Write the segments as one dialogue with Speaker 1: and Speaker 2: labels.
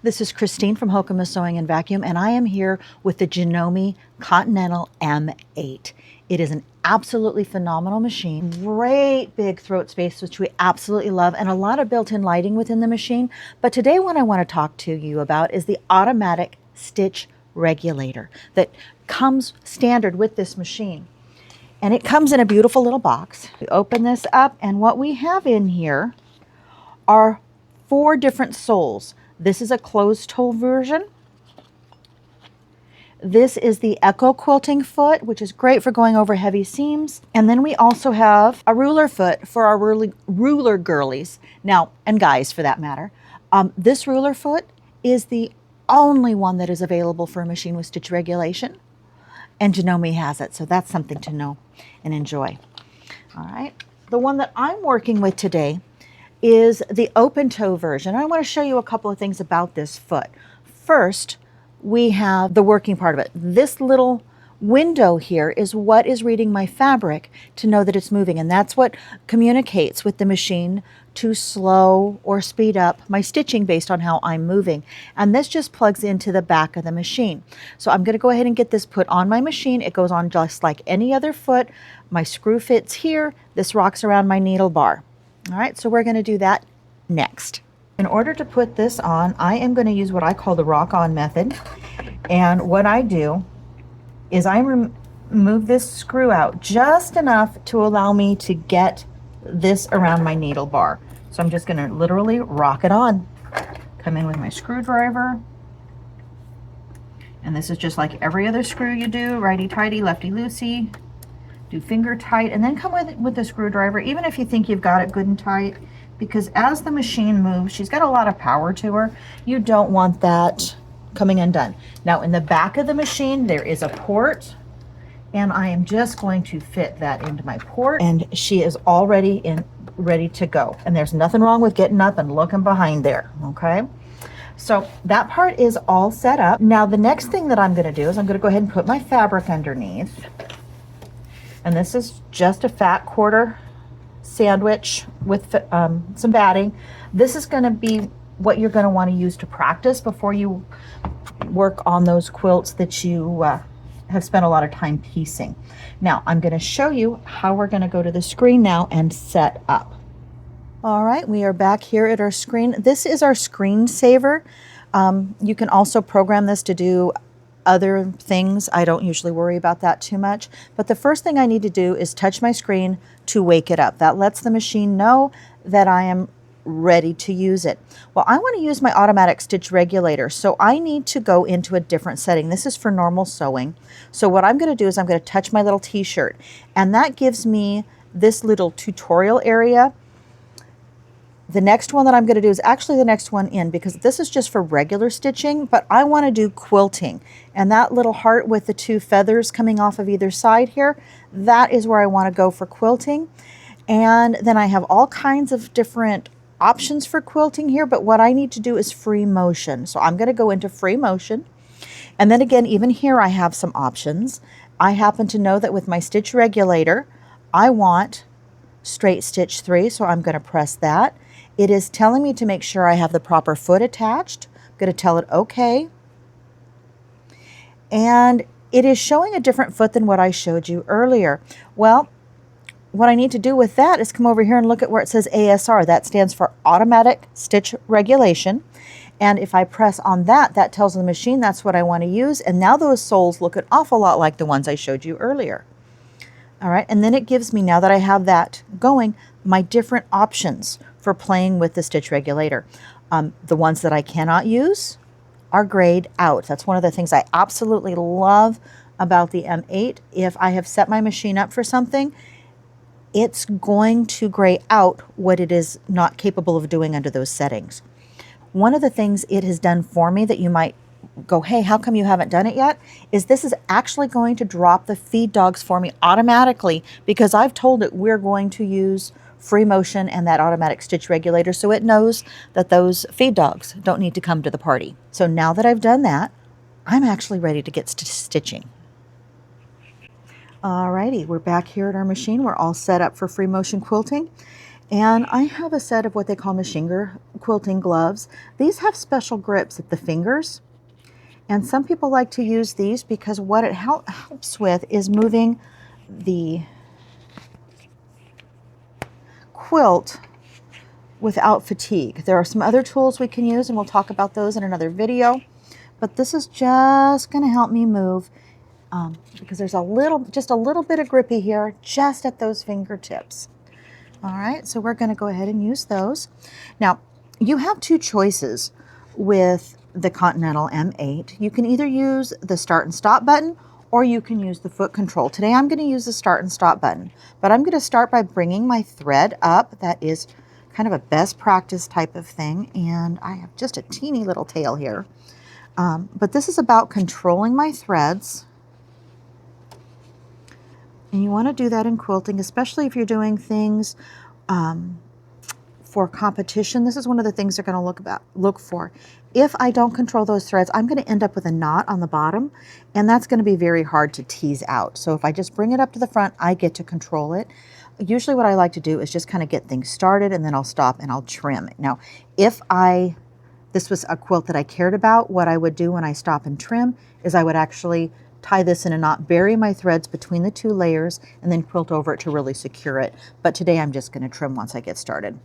Speaker 1: This is Christine from Hokema Sewing and Vacuum, and I am here with the Janome Continental M8. It is an absolutely phenomenal machine. Great big throat space, which we absolutely love, and a lot of built-in lighting within the machine. But today what I want to talk to you about is the automatic stitch regulator that comes standard with this machine. And it comes in a beautiful little box. We open this up, and what we have in here are 4 different soles. This is a closed toe version. This is the Echo quilting foot, which is great for going over heavy seams. And then we also have a ruler foot for our ruler girlies. Now, and guys for that matter. This ruler foot is the only one that is available for a machine with stitch regulation. And Janome has it, so that's something to know and enjoy. All right, the one that I'm working with today is the open toe version. I want to show you a couple of things about this foot. First, we have the working part of it. This little window here is what is reading my fabric to know that it's moving, and that's what communicates with the machine to slow or speed up my stitching based on how I'm moving. And this just plugs into the back of the machine. So I'm going to go ahead and get this put on my machine. It goes on just like any other foot. My screw fits here. This rocks around my needle bar. All right, so we're going to do that next. In order to put this on, I am going to use what I call the rock-on method. And what I do is I remove this screw out just enough to allow me to get this around my needle bar. So I'm just going to literally rock it on. Come in with my screwdriver. And this is just like every other screw you do, righty-tighty, lefty-loosey. Do finger tight, and then come with the screwdriver, even if you think you've got it good and tight, because as the machine moves, she's got a lot of power to her. You don't want that coming undone. Now in the back of the machine, there is a port, and I am just going to fit that into my port, and she is already ready to go. And there's nothing wrong with getting up and looking behind there, okay? So that part is all set up. Now the next thing that I'm gonna do is I'm gonna go ahead and put my fabric underneath. And this is just a fat quarter sandwich with some batting. This is going to be what you're going to want to use to practice before you work on those quilts that you have spent a lot of time piecing. Now, I'm going to show you how we're going to go to the screen now and set up. All right, we are back here at our screen. This is our screensaver. You can also program this to do other things. I don't usually worry about that too much, but the first thing I need to do is touch my screen to wake it up. That lets the machine know that I am ready to use it. Well, I want to use my automatic stitch regulator, so I need to go into a different setting. This is for normal sewing. So what I'm going to do is I'm going to touch my little t-shirt, and that gives me this little tutorial area. The next one that I'm going to do is actually the next one in, because this is just for regular stitching, but I want to do quilting. And that little heart with the 2 feathers coming off of either side here, that is where I want to go for quilting. And then I have all kinds of different options for quilting here, but what I need to do is free motion. So I'm going to go into free motion. And then again, even here I have some options. I happen to know that with my stitch regulator, I want straight stitch 3, so I'm going to press that. It is telling me to make sure I have the proper foot attached. I'm going to tell it okay. And it is showing a different foot than what I showed you earlier. Well, what I need to do with that is come over here and look at where it says ASR. That stands for Automatic Stitch Regulation. And if I press on that, that tells the machine that's what I want to use. And now those soles look an awful lot like the ones I showed you earlier. All right, and then it gives me, now that I have that going, my different options for playing with the stitch regulator. The ones that I cannot use are grayed out. That's one of the things I absolutely love about the M8. If I have set my machine up for something, it's going to gray out what it is not capable of doing under those settings. One of the things it has done for me that you might go, hey, how come you haven't done it yet? Is this is actually going to drop the feed dogs for me automatically, because I've told it we're going to use free motion and that automatic stitch regulator, so it knows that those feed dogs don't need to come to the party. So now that I've done that, I'm actually ready to get stitching. Alrighty, we're back here at our machine. We're all set up for free motion quilting. And I have a set of what they call machine quilting gloves. These have special grips at the fingers. And some people like to use these because what it helps with is moving the quilt without fatigue. There are some other tools we can use, and we'll talk about those in another video. But this is just going to help me move because there's just a little bit of grippy here, just at those fingertips. All right, so we're going to go ahead and use those. Now, you have two choices with the Continental M8. You can either use the start and stop button, or you can use the foot control. Today I'm going to use the start and stop button, but I'm going to start by bringing my thread up. That is kind of a best practice type of thing, and I have just a teeny little tail here. But this is about controlling my threads. And you want to do that in quilting, especially if you're doing things for competition. This is one of the things they're going to look for. If I don't control those threads, I'm going to end up with a knot on the bottom, and that's going to be very hard to tease out. So if I just bring it up to the front, I get to control it. Usually what I like to do is just kind of get things started, and then I'll stop and I'll trim. Now, if this was a quilt that I cared about, what I would do when I stop and trim is I would actually tie this in a knot, bury my threads between the two layers, and then quilt over it to really secure it. But today I'm just going to trim once I get started.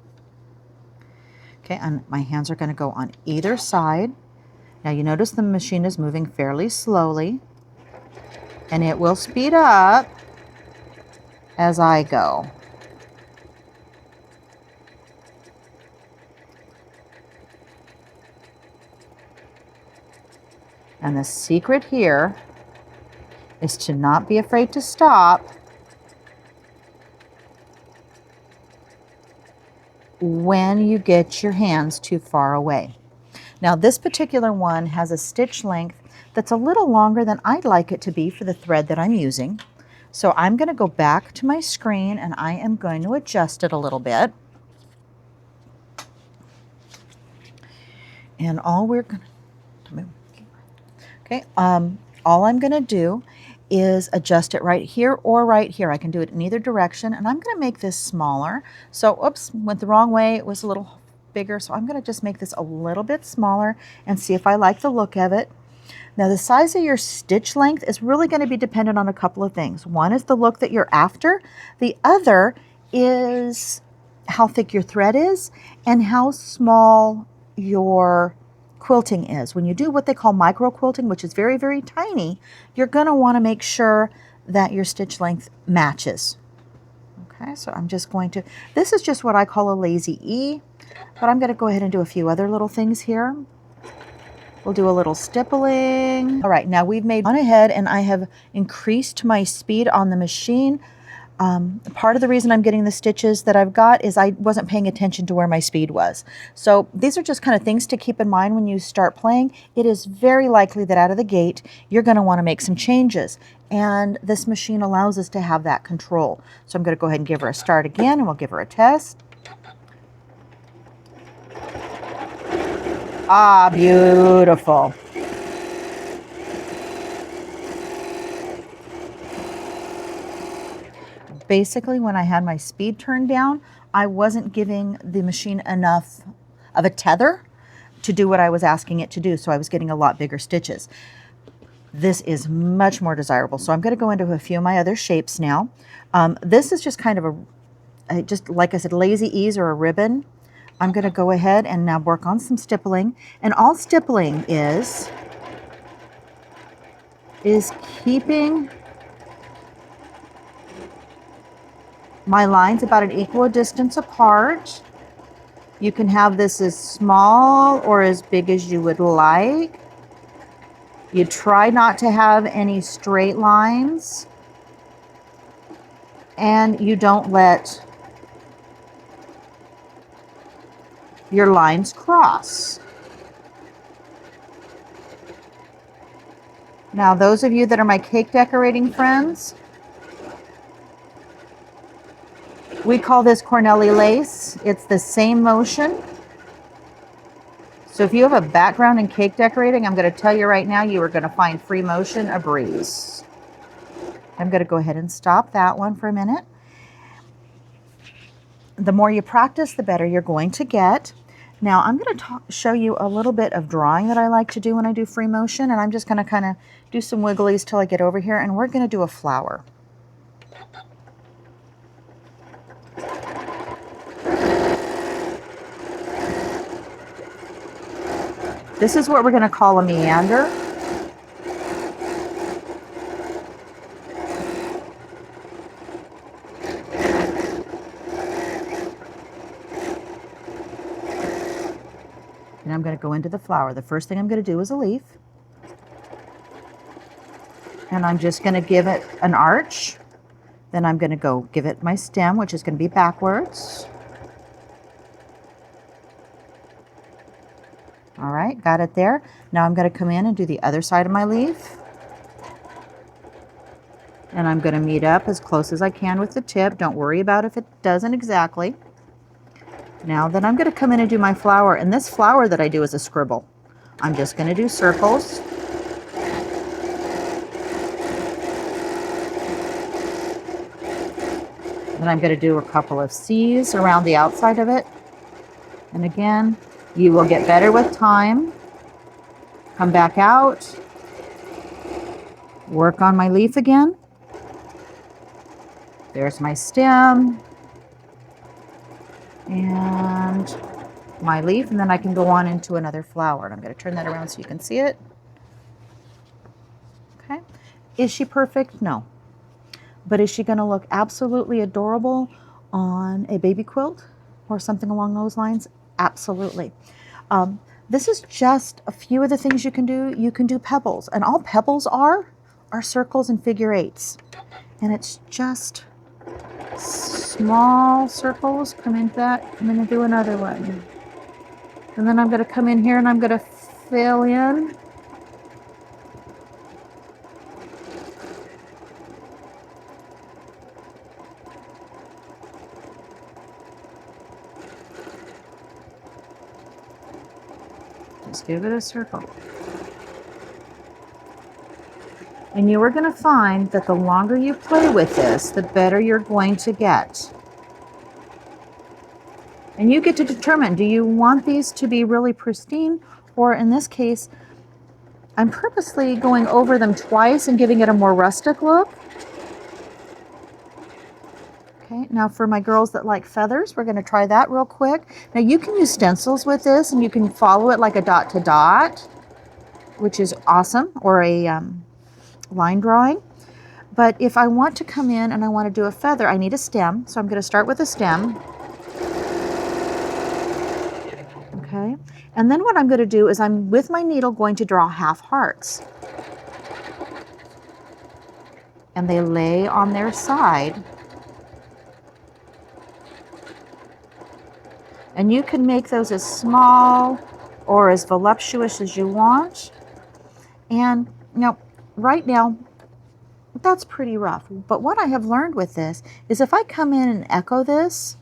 Speaker 1: Okay, and my hands are going to go on either side. Now you notice the machine is moving fairly slowly, and it will speed up as I go. And the secret here is to not be afraid to stop when you get your hands too far away. Now this particular one has a stitch length that's a little longer than I'd like it to be for the thread that I'm using. So I'm going to go back to my screen and I am going to adjust it a little bit. And all we're going to, okay, all I'm going to do is adjust it right here or right here. I can do it in either direction, and I'm going to make this smaller. So, oops, went the wrong way. It was a little bigger, so I'm going to just make this a little bit smaller and see if I like the look of it. Now, the size of your stitch length is really going to be dependent on a couple of things. One is the look that you're after. The other is how thick your thread is and how small your quilting is. When you do what they call micro quilting, which is very, very tiny, you're going to want to make sure that your stitch length matches. Okay, so I'm just going to, this is just what I call a lazy E, but I'm going to go ahead and do a few other little things here. We'll do a little stippling. All right, now we've made on ahead and I have increased my speed on the machine. Part of the reason I'm getting the stitches that I've got is I wasn't paying attention to where my speed was. So these are just kind of things to keep in mind when you start playing. It is very likely that out of the gate, you're going to want to make some changes. And this machine allows us to have that control. So I'm going to go ahead and give her a start again, and we'll give her a test. Ah, beautiful. Basically, when I had my speed turned down, I wasn't giving the machine enough of a tether to do what I was asking it to do, so I was getting a lot bigger stitches. This is much more desirable. So I'm going to go into a few of my other shapes now. This is just kind of just like I said, lazy ease or a ribbon. I'm going to go ahead and now work on some stippling. And all stippling is keeping my lines about an equal distance apart. You can have this as small or as big as you would like. You try not to have any straight lines, and you don't let your lines cross. Now, those of you that are my cake decorating friends, we call this Cornelli lace. It's the same motion. So if you have a background in cake decorating, I'm going to tell you right now, you are going to find free motion a breeze. I'm going to go ahead and stop that one for a minute. the more you practice, the better you're going to get. Now I'm going to show you a little bit of drawing that I like to do when I do free motion, and I'm just going to kind of do some wigglies till I get over here, and we're going to do a flower. This is what we're going to call a meander. And I'm going to go into the flower. The first thing I'm going to do is a leaf. And I'm just going to give it an arch. Then I'm going to go give it my stem, which is going to be backwards. All right, got it there. Now I'm going to come in and do the other side of my leaf. And I'm going to meet up as close as I can with the tip. Don't worry about if it doesn't exactly. Now then I'm going to come in and do my flower, and this flower that I do is a scribble. I'm just going to do circles. Then I'm going to do a couple of C's around the outside of it. And again, you will get better with time. Come back out. Work on my leaf again. There's my stem. And my leaf, and then I can go on into another flower. And I'm going to turn that around so you can see it. Okay. Is she perfect? No. But is she going to look absolutely adorable on a baby quilt or something along those lines? Absolutely. This is just a few of the things you can do. You can do pebbles, and all pebbles are circles and figure eights. And it's just small circles. Come into that. I'm going to do another one. And then I'm going to come in here and I'm going to fill in. Just give it a circle. And you are going to find that the longer you play with this, the better you're going to get. And you get to determine, do you want these to be really pristine? Or in this case, I'm purposely going over them twice and giving it a more rustic look. Okay, now for my girls that like feathers, we're going to try that real quick. Now you can use stencils with this, and you can follow it like a dot to dot, which is awesome, or a line drawing. But if I want to come in and I want to do a feather, I need a stem. So I'm going to start with a stem. Okay. And then what I'm going to do is I'm with my needle going to draw half hearts. And they lay on their side. And you can make those as small or as voluptuous as you want. And right now, that's pretty rough. But what I have learned with this is if I come in and echo this,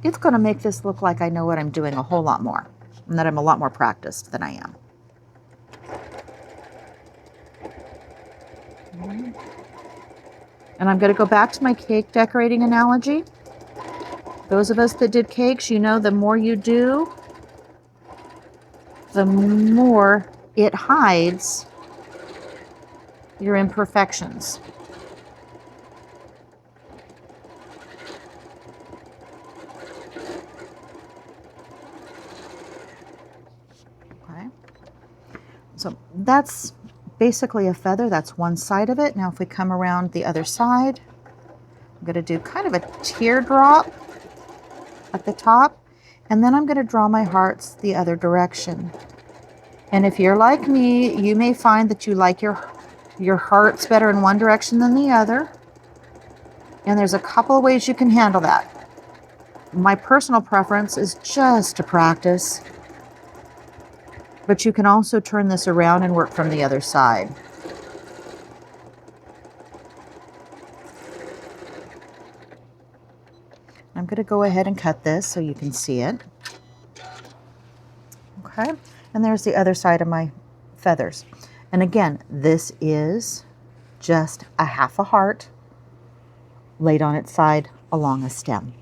Speaker 1: it's going to make this look like I know what I'm doing a whole lot more, and that I'm a lot more practiced than I am. And I'm going to go back to my cake decorating analogy. Those of us that did cakes, you know, the more you do, the more it hides your imperfections. Okay. So that's basically a feather. That's one side of it. Now if we come around the other side, I'm going to do kind of a teardrop at the top, and then I'm going to draw my hearts the other direction. And if you're like me, you may find that you like your hearts better in one direction than the other. And there's a couple of ways you can handle that. My personal preference is just to practice. But you can also turn this around and work from the other side. I'm going to go ahead and cut this so you can see it. Okay, and there's the other side of my feathers. And again, this is just a half a heart laid on its side along a stem.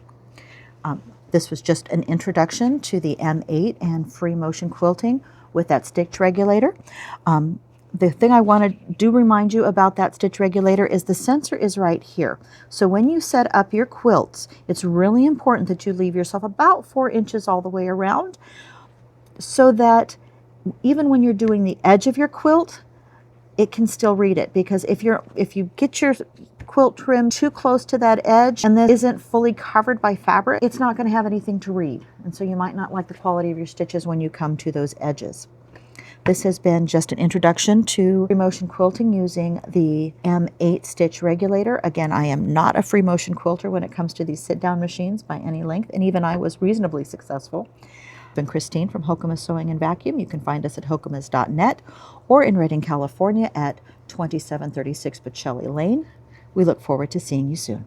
Speaker 1: This was just an introduction to the M8 and free motion quilting with that stitch regulator. The thing I want to remind you about that stitch regulator is the sensor is right here. So when you set up your quilts, it's really important that you leave yourself about 4 inches all the way around, so that even when you're doing the edge of your quilt, it can still read it. Because if you get your quilt trim too close to that edge and this isn't fully covered by fabric, it's not going to have anything to read. And so you might not like the quality of your stitches when you come to those edges. This has been just an introduction to free motion quilting using the M8 stitch regulator. Again, I am not a free motion quilter when it comes to these sit-down machines by any length, and even I was reasonably successful. I've been Christine from Hokumas Sewing and Vacuum. You can find us at hokumas.net or in Redding, California at 2736 Bocelli Lane. We look forward to seeing you soon.